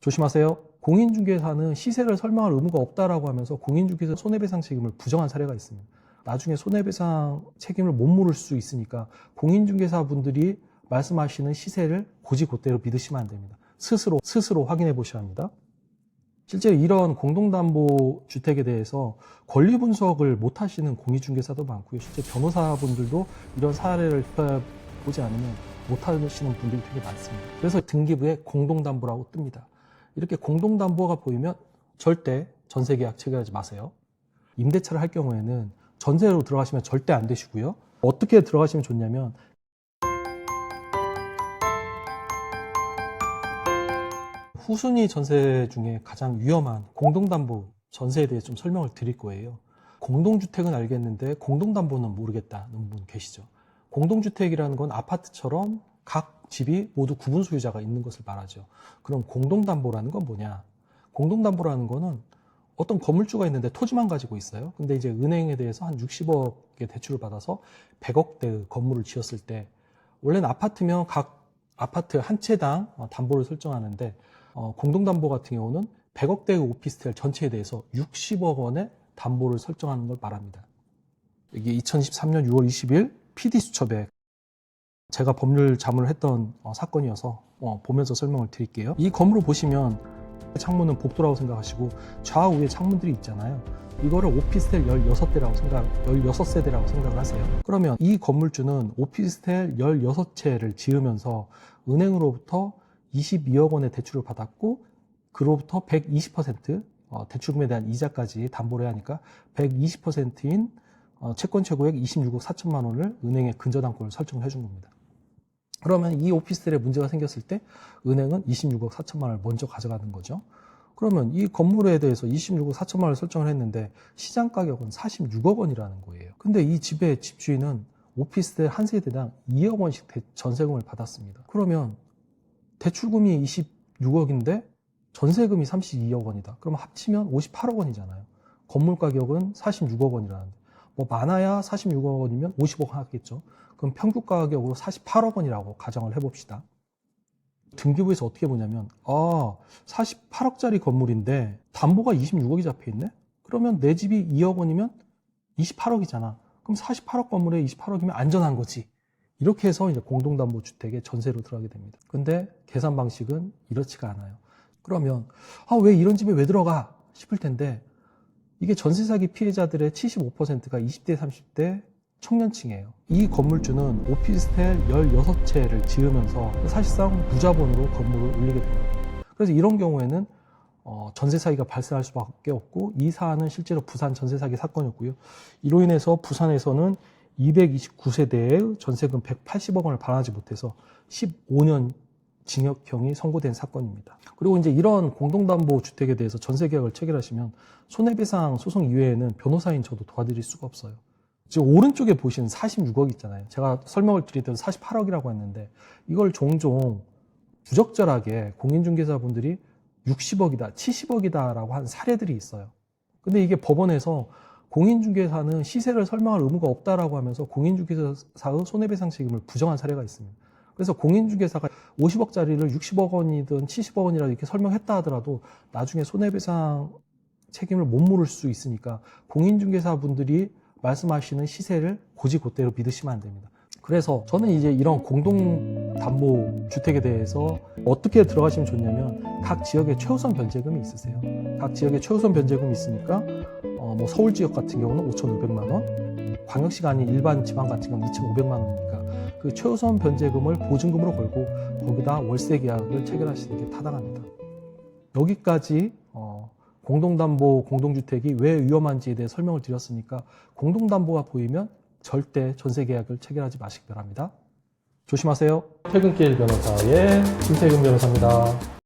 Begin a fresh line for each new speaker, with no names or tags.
조심하세요. 공인중개사는 시세를 설명할 의무가 없다라고 하면서 공인중개사 손해배상 책임을 부정한 사례가 있습니다. 나중에 손해배상 책임을 못 물을 수 있으니까 공인중개사분들이 말씀하시는 시세를 곧이곧대로 믿으시면 안 됩니다. 스스로 확인해 보셔야 합니다. 실제로 이런 공동담보주택에 대해서 권리 분석을 못 하시는 공인중개사도 많고요. 실제 변호사분들도 이런 사례를 보지 않으면 못 하시는 분들이 되게 많습니다. 그래서 등기부에 공동담보라고 뜹니다. 이렇게 공동담보가 보이면 절대 전세계약 체결하지 마세요. 임대차를 할 경우에는 전세로 들어가시면 절대 안 되시고요. 어떻게 들어가시면 좋냐면 후순위 전세 중에 가장 위험한 공동담보 전세에 대해 좀 설명을 드릴 거예요. 공동주택은 알겠는데 공동담보는 모르겠다는 분 계시죠. 공동주택이라는 건 아파트처럼 각 집이 모두 구분 소유자가 있는 것을 말하죠. 그럼 공동담보라는 건 뭐냐? 공동담보라는 거는 어떤 건물주가 있는데 토지만 가지고 있어요. 근데 이제 은행에 대해서 한 60억의 대출을 받아서 100억대 건물을 지었을 때 원래는 아파트면 각 아파트 한 채당 담보를 설정하는데 공동담보 같은 경우는 100억대의 오피스텔 전체에 대해서 60억 원의 담보를 설정하는 걸 말합니다. 이게 2013년 6월 20일 PD수첩에 제가 법률 자문을 했던 사건이어서 보면서 설명을 드릴게요. 이 건물을 보시면 창문은 복도라고 생각하시고 좌우에 창문들이 있잖아요. 이거를 오피스텔 16세대라고 생각을 하세요. 그러면 이 건물주는 오피스텔 16채를 지으면서 은행으로부터 22억 원의 대출을 받았고 그로부터 120% 대출금에 대한 이자까지 담보를 해야 하니까 120%인 채권 최고액 26억 4천만 원을 은행에 근저당권을 설정을 해준 겁니다. 그러면 이 오피스텔에 문제가 생겼을 때 은행은 26억 4천만 원을 먼저 가져가는 거죠. 그러면 이 건물에 대해서 26억 4천만 원을 설정을 했는데 시장 가격은 46억 원이라는 거예요. 근데 이 집의 집주인은 오피스텔 한 세대당 2억 원씩 전세금을 받았습니다. 그러면 대출금이 26억인데 전세금이 32억 원이다. 그러면 합치면 58억 원이잖아요. 건물 가격은 46억 원이라는데 뭐 많아야 46억 원이면 50억 하겠죠. 그럼 평균 가격으로 48억 원이라고 가정을 해봅시다. 등기부에서 어떻게 보냐면 48억짜리 건물인데 담보가 26억이 잡혀있네? 그러면 내 집이 2억 원이면 28억이잖아. 그럼 48억 건물에 28억이면 안전한 거지. 이렇게 해서 이제 공동담보주택에 전세로 들어가게 됩니다. 근데 계산 방식은 이렇지가 않아요. 그러면 왜 이런 집에 왜 들어가 싶을 텐데 이게 전세 사기 피해자들의 75%가 20대 30대 청년층이에요. 이 건물주는 오피스텔 16채를 지으면서 사실상 무자본으로 건물을 올리게 됩니다. 그래서 이런 경우에는 전세 사기가 발생할 수밖에 없고 이 사안은 실제로 부산 전세 사기 사건이었고요. 이로 인해서 부산에서는 229세대의 전세금 180억 원을 반환하지 못해서 15년 징역형이 선고된 사건입니다. 그리고 이제 이런 공동담보주택에 대해서 전세계약을 체결하시면 손해배상 소송 이외에는 변호사인 저도 도와드릴 수가 없어요. 지금 오른쪽에 보시는 46억 있잖아요. 제가 설명을 드리던 48억이라고 했는데 이걸 종종 부적절하게 공인중개사분들이 60억이다, 70억이다 라고 한 사례들이 있어요. 근데 이게 법원에서 공인중개사는 시세를 설명할 의무가 없다라고 하면서 공인중개사의 손해배상 책임을 부정한 사례가 있습니다. 그래서 공인중개사가 50억짜리를 60억 원이든 70억 원이라도 이렇게 설명했다 하더라도 나중에 손해배상 책임을 못 물을 수 있으니까 공인중개사분들이 말씀하시는 시세를 곧이곧대로 믿으시면 안 됩니다. 그래서 저는 이제 이런 공동담보주택에 대해서 어떻게 들어가시면 좋냐면 각 지역에 최우선 변제금이 있으세요. 각 지역에 최우선 변제금이 있으니까 뭐 서울 지역 같은 경우는 5,500만 원, 광역시가 아닌 일반 지방 같은 경우는 2,500만 원이니까 그 최우선 변제금을 보증금으로 걸고 거기다 월세 계약을 체결하시는 게 타당합니다. 여기까지 공동담보, 공동주택이 왜 위험한지에 대해 설명을 드렸으니까 공동담보가 보이면 절대 전세계약을 체결하지 마시기 바랍니다. 조심하세요. 퇴근길 변호사의 김태균 변호사입니다.